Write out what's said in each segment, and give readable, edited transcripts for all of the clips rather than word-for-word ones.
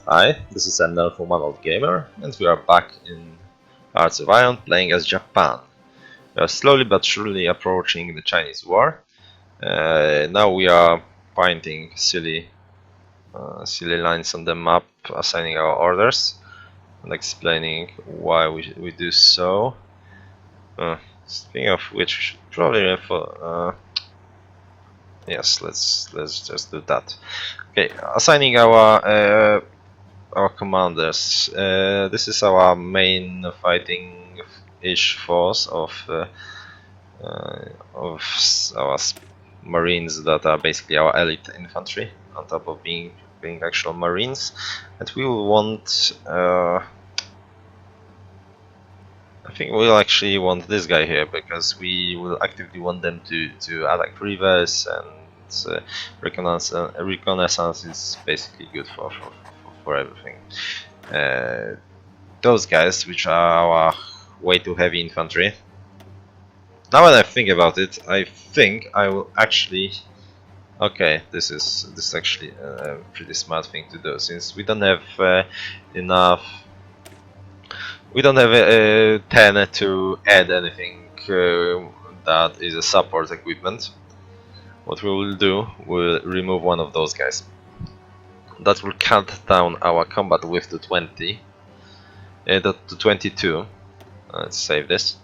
Hi, this is Emnel from Naval Gamer, and we are back in Hearts of Iron playing as Japan. We are slowly but surely approaching the Chinese war. Now we are pointing silly lines on the map, assigning our orders, and explaining why we do so. Speaking of which, we should probably yes, let's just do that. Okay, assigning our commanders. This is our main fighting-ish force of our marines that are basically our elite infantry, on top of being actual marines, and we will want. I think we'll actually want this guy here because we will actively want them to attack rivers, and reconnaissance is basically good for everything. Those guys, which are our way too heavy infantry. Now that I think about it, I think I will actually. Okay, this is actually a pretty smart thing to do, since we don't have enough. We don't have 10 to add anything that is a support equipment. What we will do, we'll remove one of those guys. That will cut down our combat width to 20, to 22. Let's save this.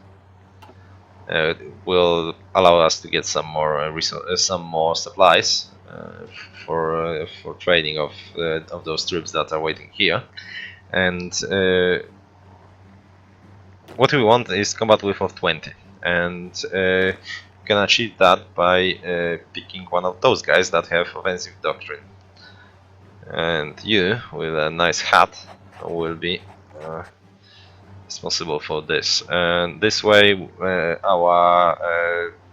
It will allow us to get some more supplies for trading of those troops that are waiting here, and what we want is combat width of 20, and we can achieve that by picking one of those guys that have offensive doctrine. And you, with a nice hat, will be responsible for this. And this way,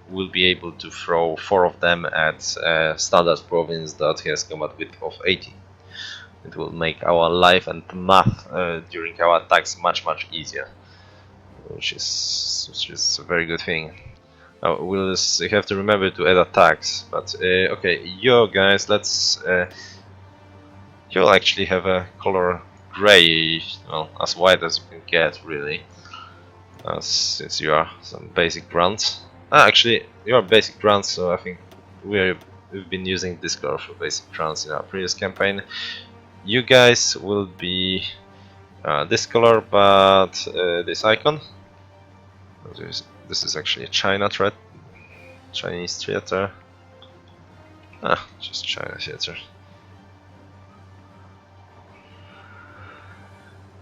we'll be able to throw 4 of them at standard province that has combat width of 80. It will make our life and math during our attacks much easier, which is a very good thing. We'll have to remember to add attacks, but okay, you guys, let's. You'll actually have a color gray, well, as white as you can get, really, since you are some basic grunts. Actually, you are basic grunts, so I think we've been using this color for basic grunts in our previous campaign. You guys will be this color, but this icon. This is actually a Chinese theater. Just China theater.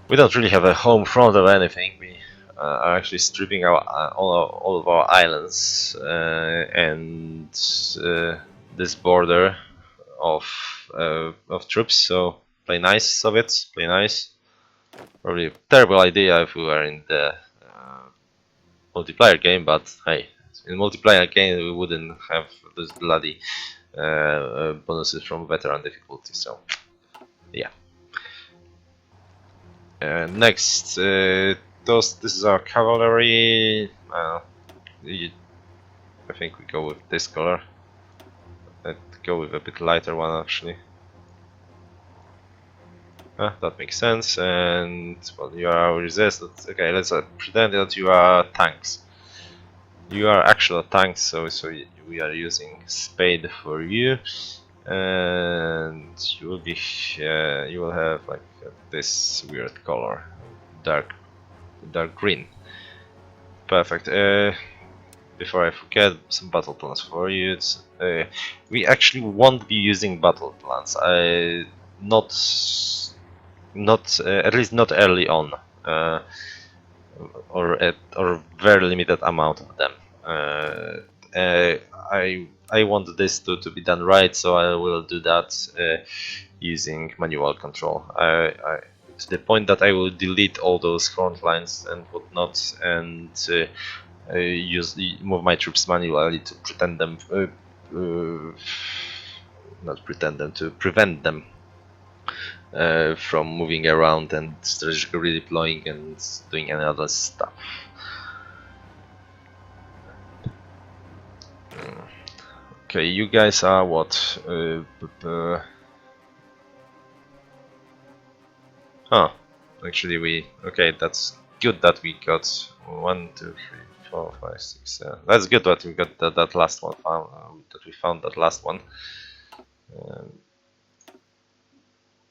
We don't really have a home front or anything. We are actually stripping all of our islands and this border of troops. So play nice, Soviets. Play nice. Probably a terrible idea if we were in the multiplayer game, but hey, in multiplayer game we wouldn't have those bloody bonuses from veteran difficulty. So yeah. Next, this is our cavalry. I think we go with this color. Let's go with a bit lighter one, actually. That makes sense. And well, you are resistance. Okay, let's pretend that you are tanks. You are actual tanks, so we are using spade for you, and you will be you will have like this weird color, dark green. Perfect. Before I forget, some battle plans for you. We actually won't be using battle plans. Not at least not early on. Or very limited amount of them. I want this to be done right, so I will do that using manual control. To the point that I will delete all those front lines and whatnot, and move my troops manually to prevent them from moving around and strategically redeploying and doing any other stuff. Okay, you guys are what? Huh. Actually, okay. That's good that we got 1, 2, 3, 4, 5, 6, 7. That's good that we got that last one. That we found that last one. Um,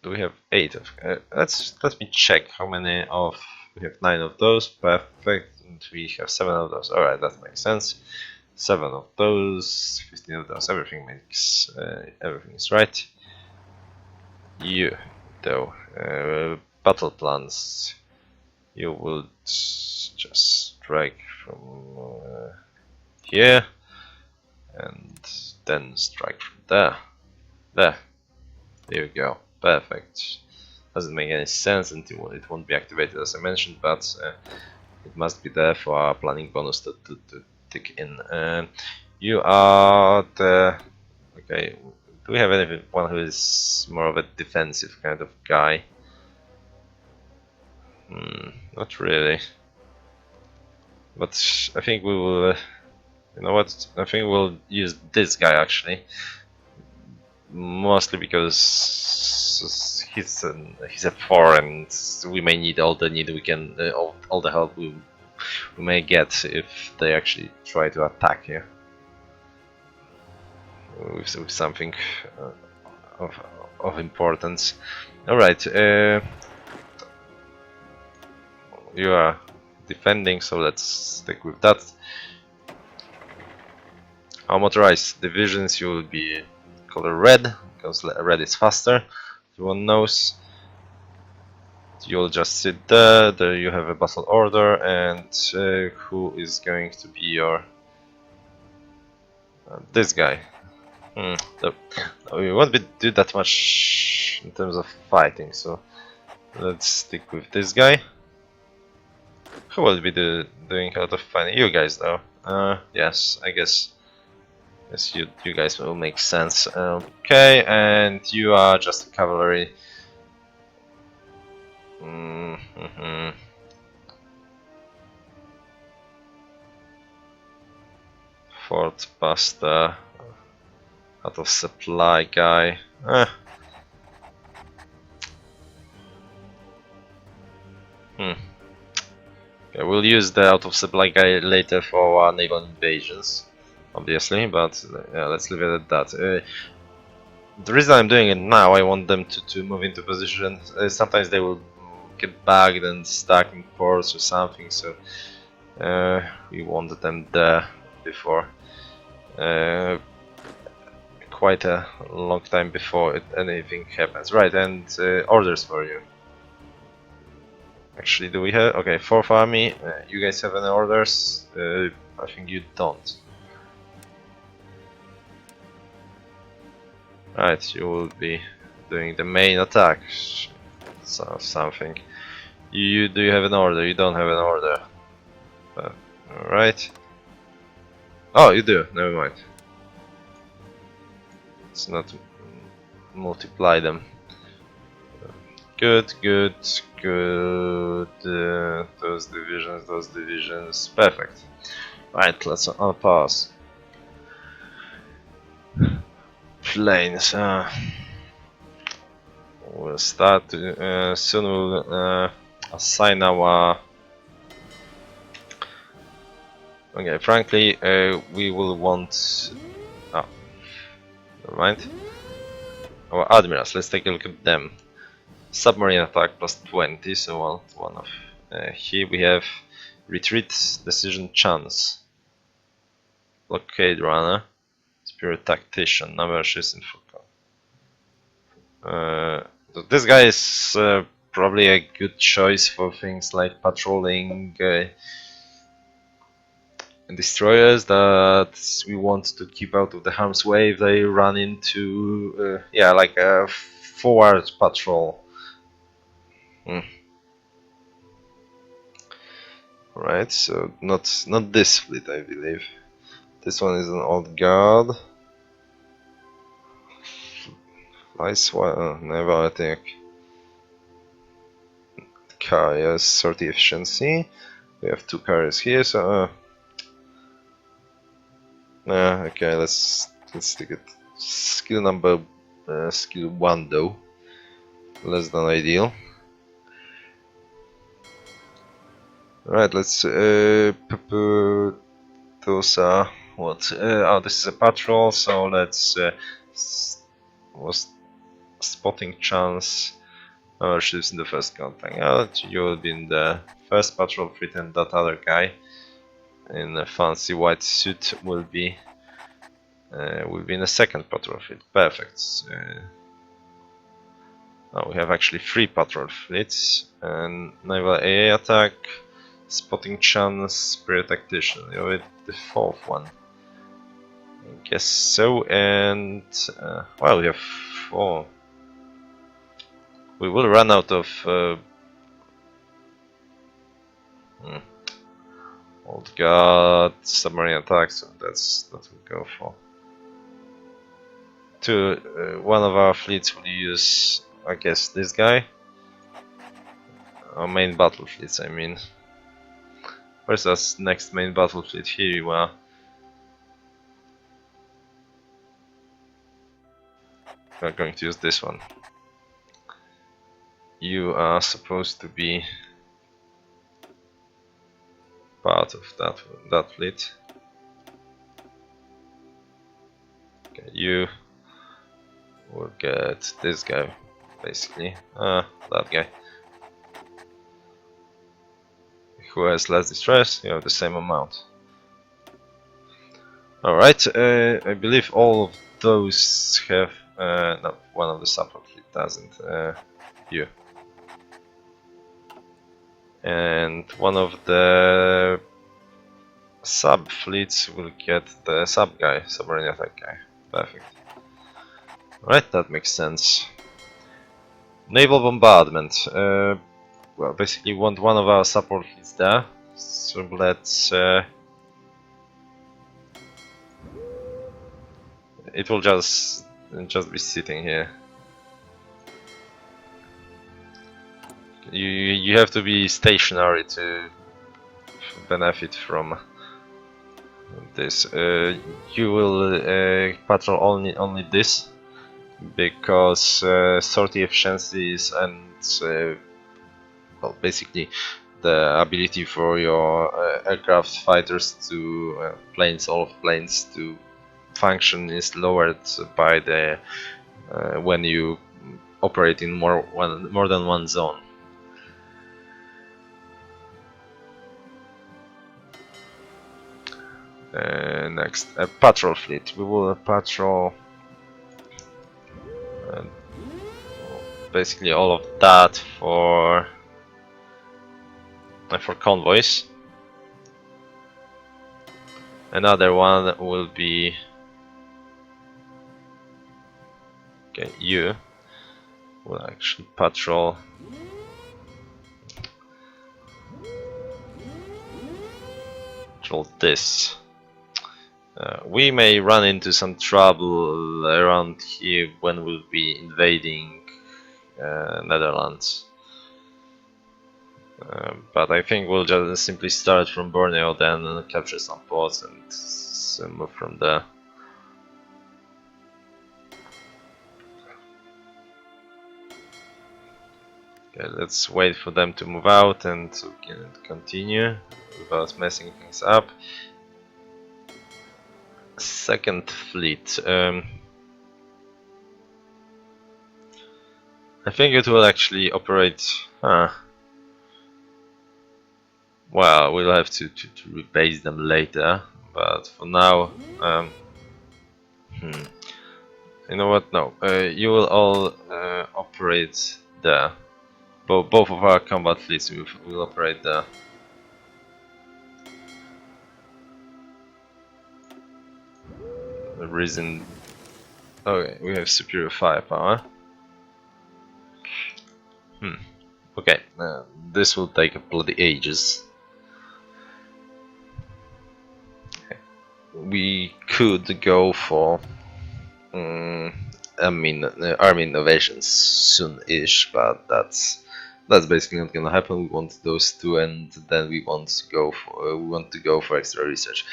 do we have 8 of? Let me check how many of. We have 9 of those. Perfect. And we have 7 of those. All right, that makes sense. 7 of those. 15 of those. Everything makes. Everything is right. You, though, battle plans. You will just strike from here and then strike from there. There you go. Perfect. Doesn't make any sense until it won't be activated as I mentioned, but it must be there for our planning bonus to tick in. You are the... Okay, do we have anyone who is more of a defensive kind of guy? Not really. But I think we will... you know what? I think we'll use this guy actually, mostly because he's a 4, and we may need all the need we can, all the help we may get if they actually try to attack here with something of importance. All right, you are defending, so let's stick with that. Our motorized divisions, you will be color red, because red is faster. Everyone knows. You'll just sit there, there you have a battle order, and who is going to be your... this guy. We won't do that much in terms of fighting, so let's stick with this guy. Who will be doing a lot of fighting? You guys, though. Yes, I guess. Yes, you guys will make sense. Okay, and you are just cavalry. Fort Buster, out of supply guy. Okay, we'll use the out of supply guy later for our naval invasions, obviously, but yeah, let's leave it at that. The reason I'm doing it now, I want them to move into position. Sometimes they will get bagged and stuck in ports or something, so we wanted them there before. Quite a long time before anything happens. Right, and orders for you. Actually, do we have... okay, 4th Army, you guys have any orders? I think you don't. Right, you will be doing the main attack. So, something. Do you have an order? You don't have an order. Alright. Oh, you do, never mind. Let's not multiply them. Good, good, good. Those divisions, perfect. Right, let's unpause. Planes. We'll start soon. We'll assign our. Okay, frankly, we will want. Oh, never mind. Our admirals. Let's take a look at them. Submarine attack plus 20, so one of. Here we have retreat decision chance. Blockade runner. Spirit tactician. Naval ships in full. This guy is probably a good choice for things like patrolling destroyers that we want to keep out of the harm's way if they run into yeah, like a forward patrol. Right, so not this fleet, I believe. This one is an old guard. Naval, I think. Carriers, 30 efficiency. We have 2 carriers here, so okay, let's stick it. Skill number skill 1 though. Less than ideal. Right, let's those are what? Oh, this is a patrol, so let's was spotting chance. Oh, ships in the first contact. Oh, you will be in the first patrol fleet, and that other guy in a fancy white suit will be in the second patrol fleet. Perfect. Oh, we have actually 3 patrol fleets and naval AA attack, spotting chance, spirit tactician. With the 4th one. I guess so, and well, we have 4. We will run out of old guard submarine attacks, so that's what we go for. One of our fleets will use, I guess, this guy. Our main battle fleets, I mean. Where's our next main battle fleet? Here you are. We're going to use this one. You are supposed to be part of that fleet. Okay, you will get this guy, basically. That guy. Who has less distress? You have the same amount. Alright, I believe all of those have. No, one of the support fleet doesn't. You. And one of the sub fleets will get the sub guy, submarine attack guy. Perfect. Right, that makes sense. Naval bombardment. Well, basically, we want one of our support fleets there. So let's. It will just be sitting here. You have to be stationary to benefit from this. You will patrol only this because sortie efficiencies and well, basically the ability for your aircraft fighters to planes, all of planes to function is lowered by the when you operate in more than one zone. Next, a patrol fleet. We will patrol basically all of that for convoys. Another one will be okay. You will actually patrol this. We may run into some trouble around here when we'll be invading Netherlands. But I think we'll just simply start from Borneo, then capture some ports and move from there. Okay, let's wait for them to move out and we can continue without messing things up. Second fleet. I think it will actually operate. Well, we'll have to rebase them later, but for now, you know what? No, you will all operate there. Both of our combat fleets will operate there. The reason. Okay, we have superior firepower. Okay, this will take a bloody ages. We could go for army innovations soon-ish, but that's basically not gonna happen. We want those two, and then we want to go for extra research.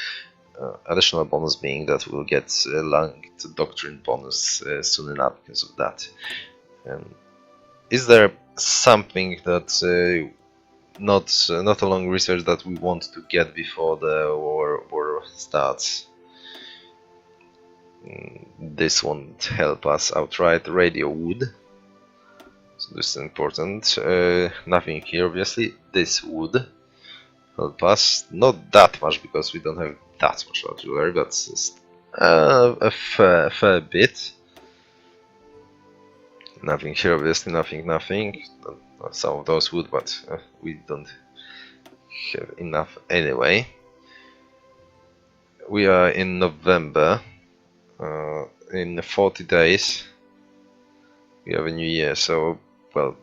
Additional bonus being that we'll get Langed Doctrine bonus soon enough because of that. Is there something that not a long research that we want to get before the war starts. This won't help us outright. Radio would, so this is important. Nothing here, obviously. This would help us, not that much because we don't have that much artillery, but just, a fair bit. Nothing here, obviously, nothing. Some of those would, but we don't have enough anyway. We are in November. In 40 days we have a new year, so well,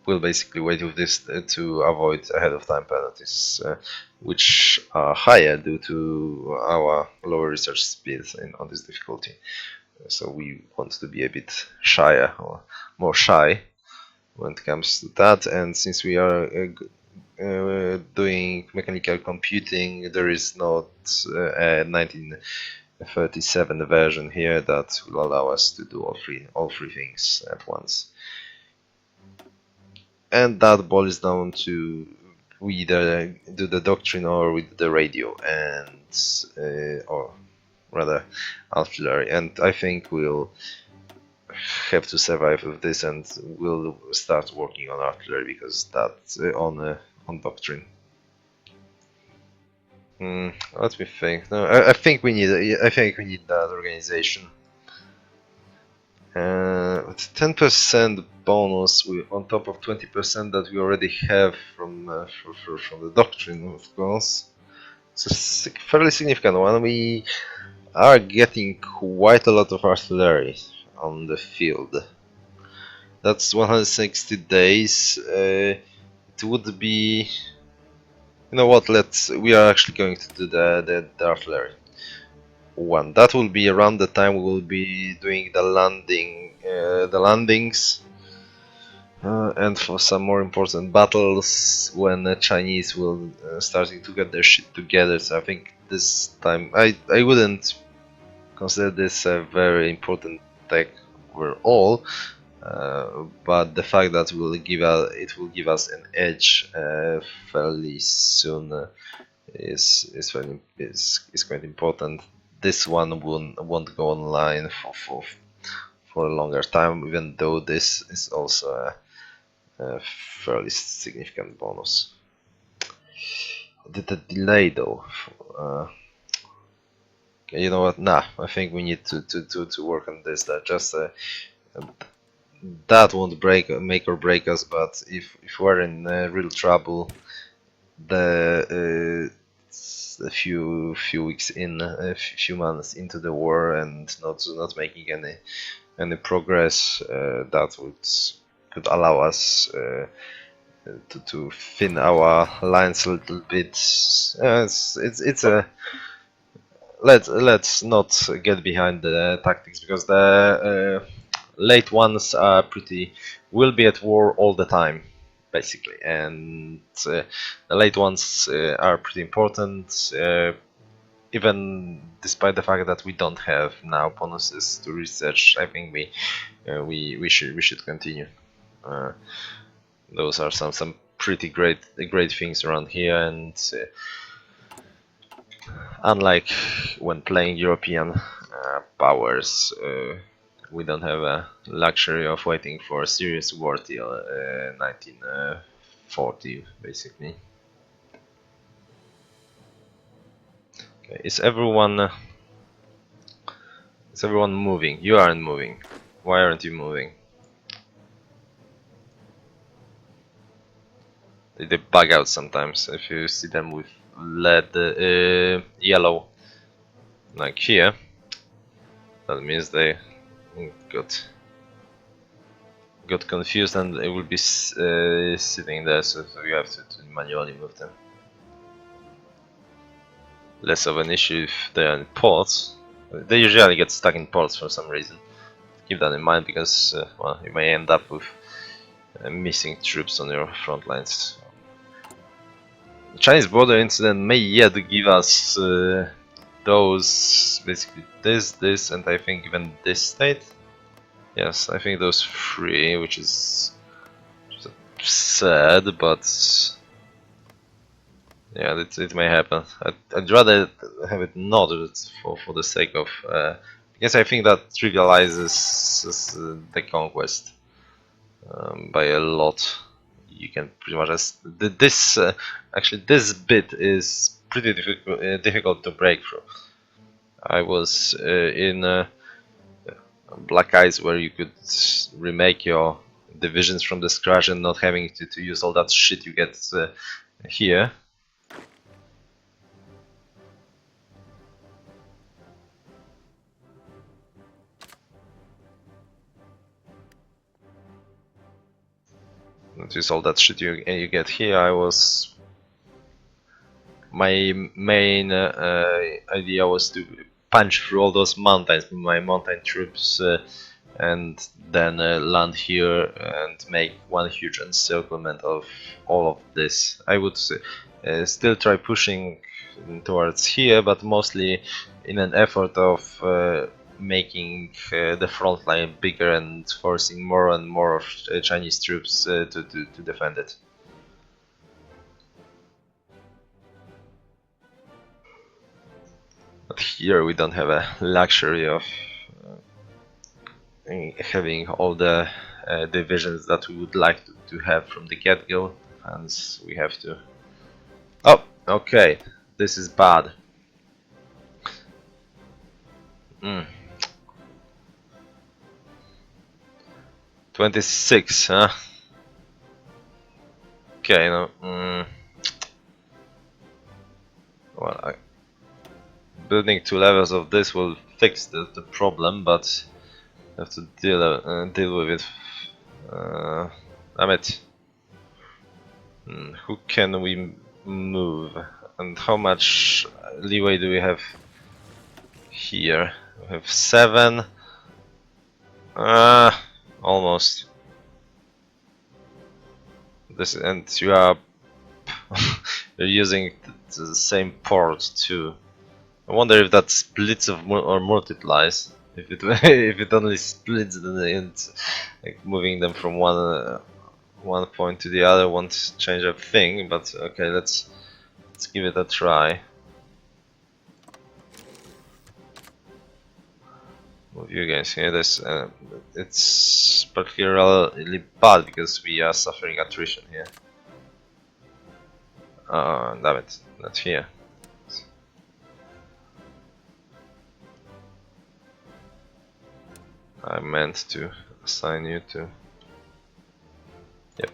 we'll basically wait with this to avoid ahead of time penalties, which are higher due to our lower research speeds on this difficulty. So we want to be a bit shyer, or more shy when it comes to that. And since we are doing mechanical computing, there is not a 1937 version here that will allow us to do all three things at once. And that boils down to we either do the doctrine or with the radio and or rather artillery. And I think we'll have to survive with this, and we'll start working on artillery because that's on doctrine. Let me think. No, I think we need. I think we need that organization. 10% bonus on top of 20% that we already have from the doctrine, of course. It's a fairly significant one. We are getting quite a lot of artillery on the field. That's 160 days. It would be. You know what? We are actually going to do the artillery one. That will be around the time we will be doing the landings, and for some more important battles when the Chinese will starting to get their shit together. So I think this time I wouldn't consider this a very important tech overall. But the fact that it will give us an edge fairly soon is quite important. This one won't go online for a longer time, even though this is also a fairly significant bonus. The delay though. You know what? Nah, I think we need to work on this. That just that won't make or break us, but if we're in real trouble, a few weeks in, a few months into the war, and not making any progress, that could allow us to thin our lines a little bit. It's a let's not get behind the tactics, because the late ones will be at war all the time, basically, and the late ones are pretty important, even despite the fact that we don't have now bonuses to research. I think we should continue. Those are some pretty great things around here, and unlike when playing European powers, we don't have a luxury of waiting for a serious war till 1940, basically. Okay, is everyone moving? You aren't moving. Why aren't you moving? They bug out sometimes. If you see them with yellow, like here, that means they got confused, and it will be sitting there, so you have to manually move them. Less of an issue if they are in ports. They usually get stuck in ports for some reason. Keep that in mind, because well, you may end up with missing troops on your front lines. The Chinese border incident may yet give us those, basically this, and I think even this state. Yes, I think those three, which is absurd, but Yeah, it may happen. I'd rather have it not for the sake of because I think that trivializes the conquest by a lot. You can pretty much this actually this bit is pretty difficult to break through. I was in Black Eyes where you could remake your divisions from the scratch and not having to use all that shit you get here. Not use all that shit you get here. I was my main idea was to punch through all those mountains with my mountain troops and then land here and make one huge encirclement of all of this. I would still try pushing towards here, but mostly in an effort of making the front line bigger and forcing more and more of Chinese troops to defend it. But here we don't have a luxury of having all the divisions that we would like to have from the get-go, hence we have to... Oh, okay, this is bad. 26, huh? Okay, no. Well, building 2 levels of this will fix the problem, but I have to deal with it. Damn it. Who can we move? And how much leeway do we have here? We have 7. Almost. This, and you are you're using the same port too. I wonder if that splits or multiplies. If it if it only splits, then it's like moving them from one point to the other won't change a thing. But okay, let's give it a try. Move you guys here. This it's particularly bad because we are suffering attrition here. Damn it, not here. I meant to assign you to... Yep.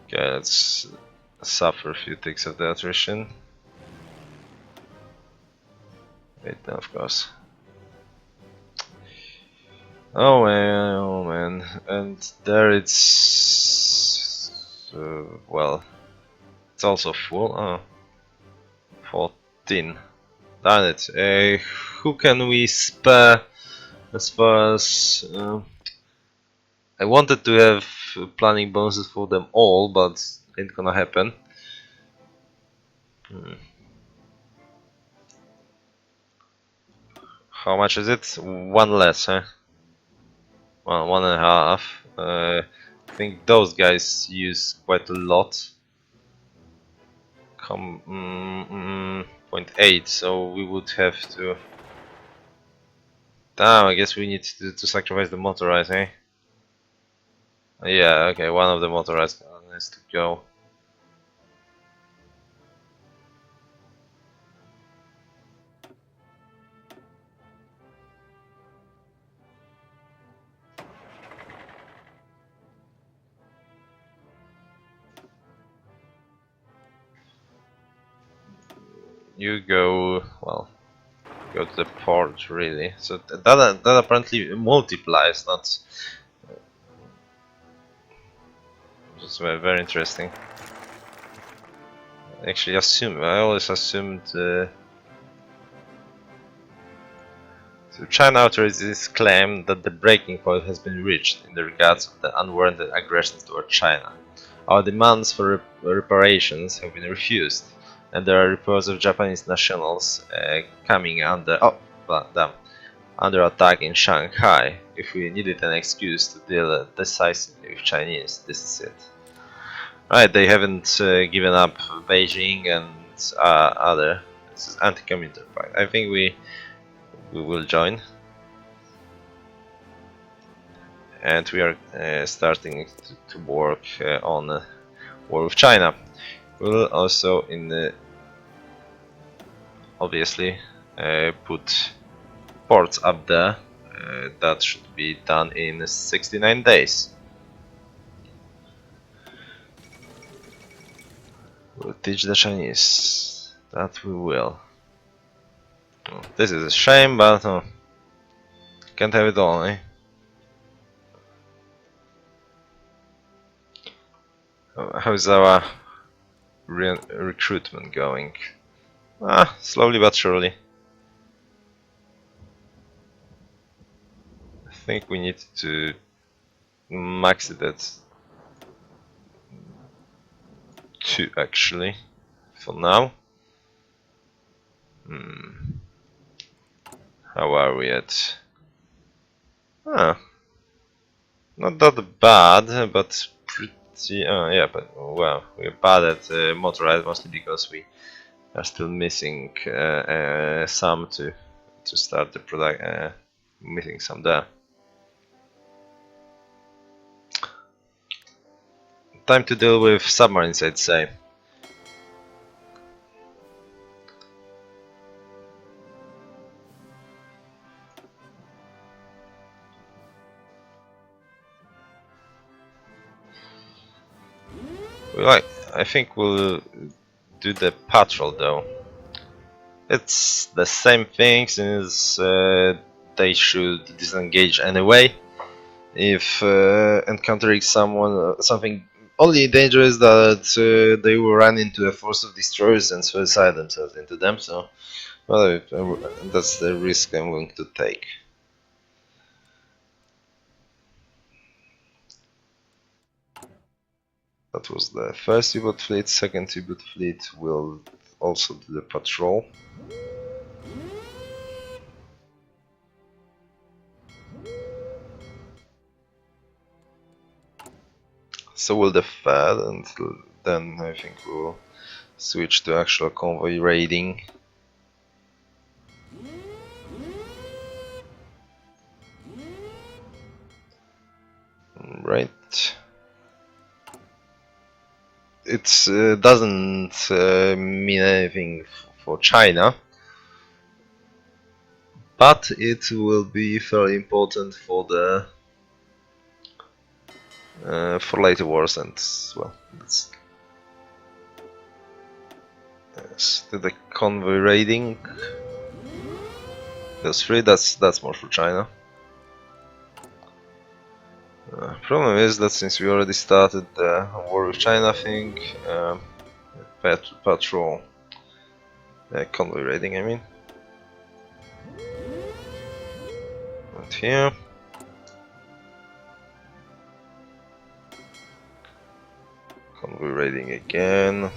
Okay, let's suffer a few ticks of the attrition. Wait, no, of course. Oh man, and there it's... well, it's also full. Oh, 14. Darn it. Who can we spare as far as... I wanted to have planning bonuses for them all, but ain't gonna happen. How much is it? 1 less, huh? Well, 1.5. I think those guys use quite a lot. 0.8, so we would have to... Damn, I guess we need to sacrifice the motorized, eh? Yeah, okay, one of the motorized needs to go. You go, well, go to the port, really. So that apparently multiplies, not... It's very, very interesting. Actually, I always assumed... So China authorities claim that the breaking point has been reached in the regards of the unwarranted aggressions toward China. Our demands for reparations have been refused, and there are reports of Japanese nationals coming under under attack in Shanghai. if we needed an excuse to deal decisively with Chinese, this is it. Right, they haven't given up Beijing and other. This is anti-communist pact. I think we will join, and we are starting to work on war with China. We'll also obviously put ports up there. That should be done in 69 days. We'll teach the Chinese. That we will. Oh, this is a shame, but can't have it all, eh? How's our recruitment going? Slowly but surely. I think we need to max it at 2 actually, for now. How are we at? Not that bad, but pretty. Yeah, but well, we're bad at motorized mostly because we are still missing some to start the product. Missing some there. Time to deal with submarines, I'd say. I think we'll do the patrol though. It's the same thing since they should disengage anyway. If encountering something only dangerous that they will run into a force of destroyers and suicide themselves into them. So, well, that's the risk I'm willing to take. That was the first U-boat fleet. Second U-boat fleet will also do the patrol. So will the third, and then I think we'll switch to actual convoy raiding. Right. It doesn't mean anything for China, but it will be fairly important for the for later wars, and well, yes, the convoy raiding. Those three. That's more for China. Problem is that since we already started the war with China, I think patrol convoy raiding. I mean, and here. Convoy raiding again.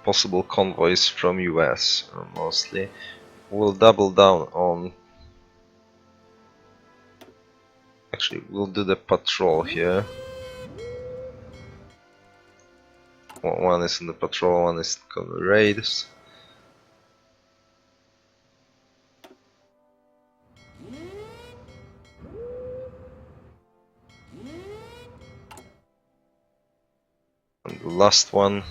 Possible convoys from US mostly. We'll double down on. Actually, we'll do the patrol here. One is in the patrol, one is convoy raids. And the last one.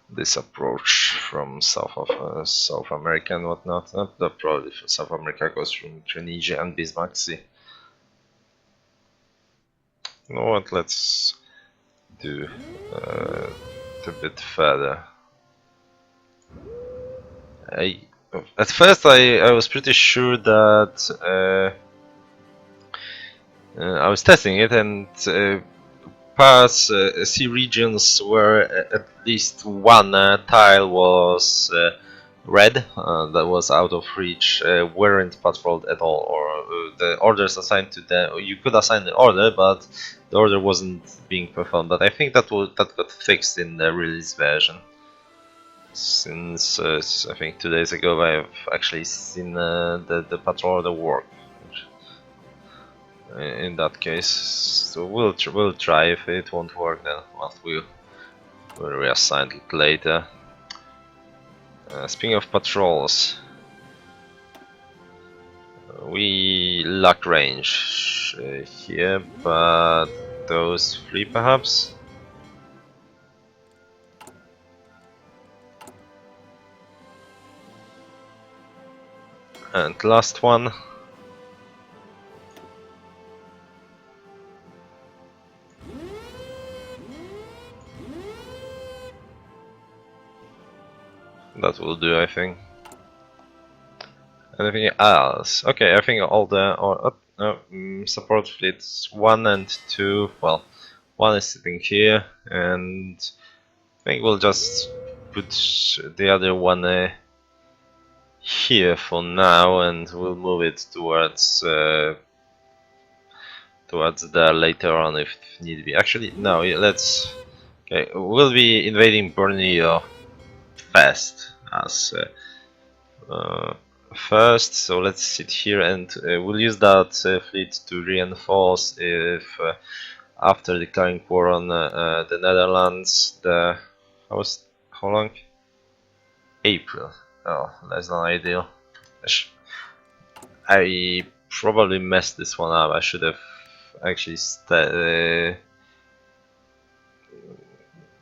This approach from South America and whatnot. Probably from South America goes from Tunisia and Bismarck Sea. You know what? Let's do a bit further. At first, I was pretty sure that I was testing it, and past sea regions where at least one tile was red that was out of reach weren't patrolled at all, or the orders assigned to them. You could assign the order, but the order wasn't being performed. But I think that got fixed in the release version. Since I think 2 days ago, I've actually seen the patrol order work. In that case, so we'll try. If it won't work, then we'll reassign it later. Speaking of patrols, we lack range here, but those 3 perhaps. And last one. That will do, I think. Anything else? Okay, I think all the support fleets 1 and 2. Well, 1 is sitting here, and I think we'll just put the other one here for now, and we'll move it towards there later on if need be. Actually, no. Let's. Okay, we'll be invading Borneo fast as first, so let's sit here and we'll use that fleet to reinforce if after declaring war on the Netherlands, how long? April. Oh, that's not ideal. I probably messed this one up. I should have actually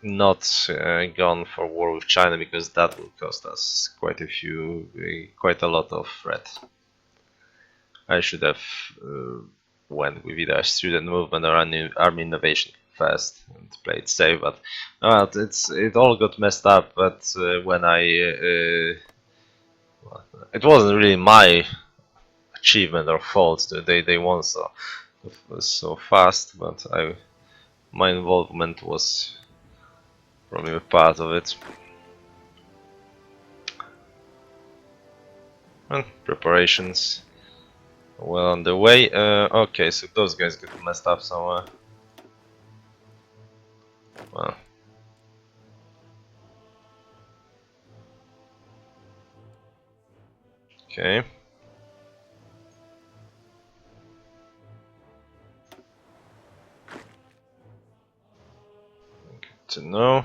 not gone for war with China, because that will cost us quite a lot of threat. I should have went with either student movement or army innovation first and played safe, but it all got messed up. But when it wasn't really my achievement or fault. They won so fast, but my involvement was probably a part of it. And preparations well on the way. Okay, so those guys got messed up somewhere. Well. Okay. Good to know.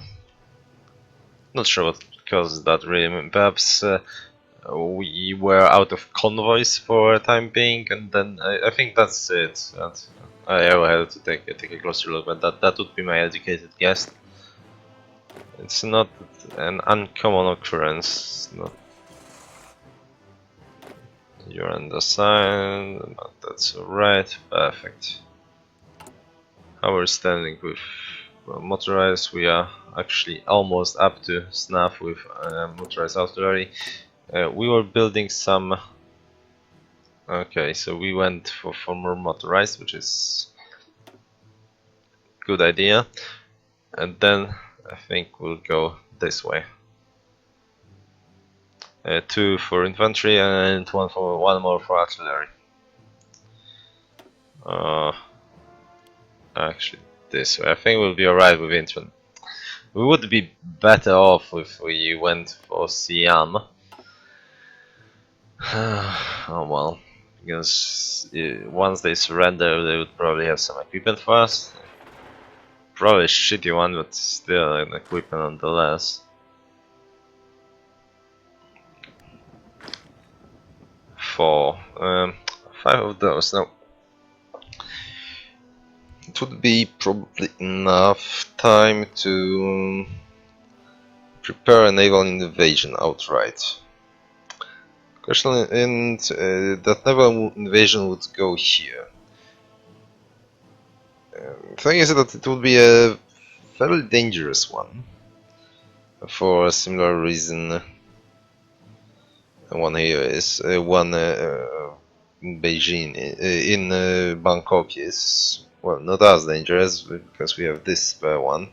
Not sure what caused that really. Perhaps we were out of convoys for a time being, and then I think that's it. I will have to take a closer look, but that would be my educated guess. It's not an uncommon occurrence. No. You're undersigned, but that's alright. Perfect. How we're standing with motorized? We are actually almost up to snuff with motorized artillery. We were building some. Okay, so we went for more motorized, which is good idea. And then I think we'll go this way. 2 for infantry and one more for artillery. Actually, this way. I think we'll be alright with infantry. We would be better off if we went for Siam. Oh well, because once they surrender, they would probably have some equipment for us. Probably a shitty one, but still an equipment nonetheless. 4. 5 of those. No. It would be probably enough time to prepare a naval invasion outright. Question, and that naval invasion would go here. The thing is that it would be a fairly dangerous one for a similar reason. One here is one in Beijing, in Bangkok is, well, not as dangerous because we have this spare one.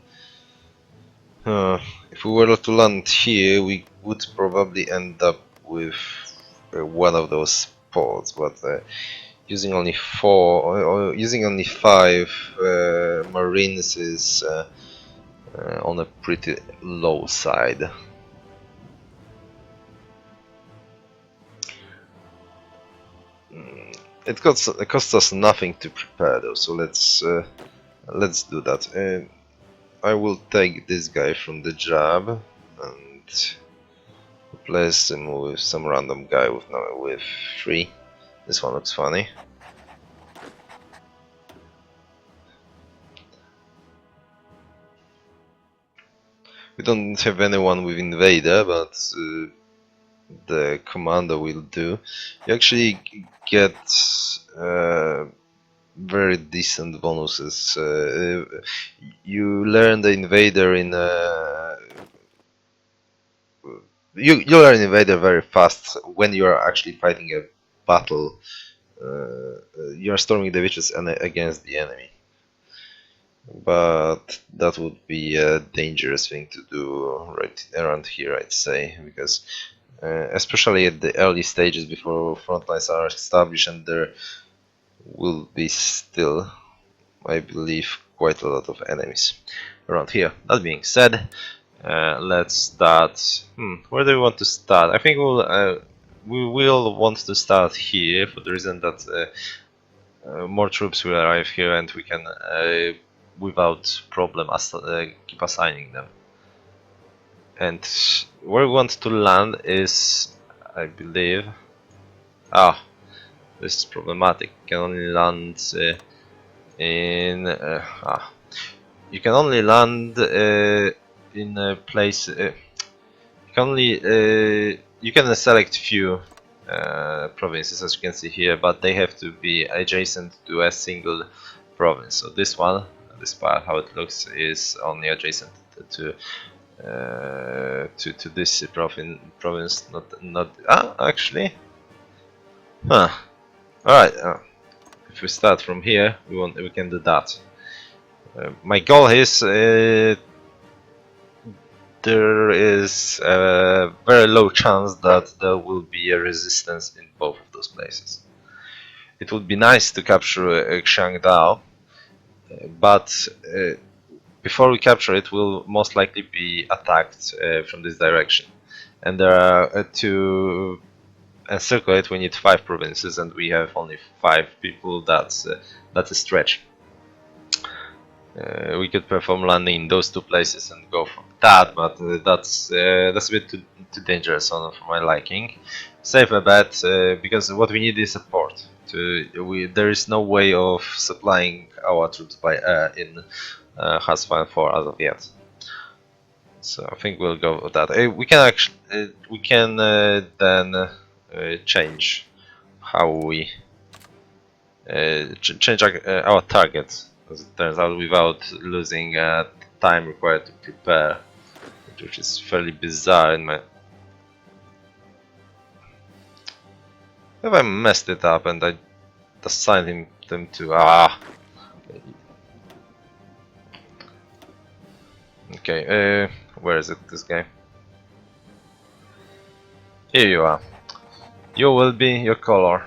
If we were to land here, we would probably end up with one of those spots, but using only four or using only five marines is on a pretty low side. It costs us nothing to prepare though, so let's do that. I will take this guy from the job and replace him with some random guy with 3. This one looks funny. We don't have anyone with Invader, but the commander will do. You actually get very decent bonuses. You learn the Invader in you learn Invader very fast when you are actually fighting a battle. You are storming the witches against the enemy. But that would be a dangerous thing to do right around here, I'd say, because especially at the early stages before front lines are established, and there will be still, I believe, quite a lot of enemies around here. That being said, let's start. Where do we want to start? I think we will want to start here for the reason that more troops will arrive here, and we can without problem keep assigning them. And where we want to land is, I believe, this is problematic. You can only land you can only land in a place. You can select few provinces, as you can see here, but they have to be adjacent to a single province. So this part, how it looks, is only adjacent to this province. Not actually. All right. If we start from here, we can do that. My goal is there is a very low chance that there will be a resistance in both of those places. It would be nice to capture Xiangdao, but before we capture it, we'll most likely be attacked from this direction. And there are to encircle it, we need 5 provinces, and we have only 5 people. That's a stretch. We could perform landing in those 2 places and go from that, but that's a bit too dangerous for my liking. Save a bet, because what we need is a port. There is no way of supplying our troops by air in Hasfan 4 as of yet. So I think we'll go with that. We can actually then change how we change our target, as it turns out, without losing time required to prepare, which is fairly bizarre in my. Have I messed it up and I assigned them to Okay, where is it? This guy. Here you are. You will be your color.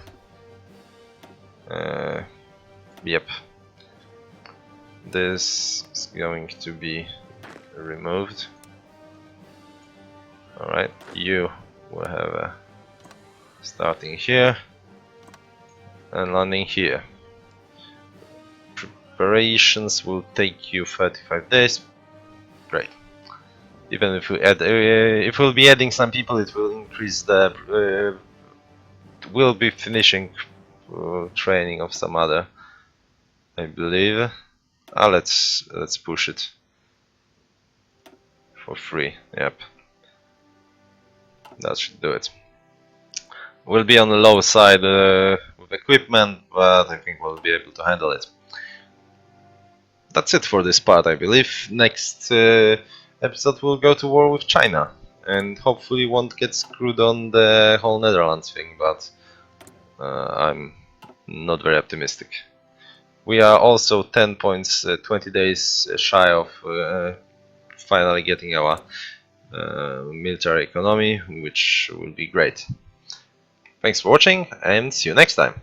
Yep. This is going to be removed. Alright, you will have a starting here and landing here. Preparations will take you 35 days. Great. Even if we add, if we'll be adding some people, it will increase the. We'll be finishing training of some other, I believe. Let's push it for free. Yep, that should do it. We'll be on the low side with equipment, but I think we'll be able to handle it. That's it for this part, I believe. Next episode we'll go to war with China, and hopefully won't get screwed on the whole Netherlands thing, but I'm not very optimistic. We are also 10 points, 20 days shy of finally getting our military economy, which will be great. Thanks for watching and see you next time.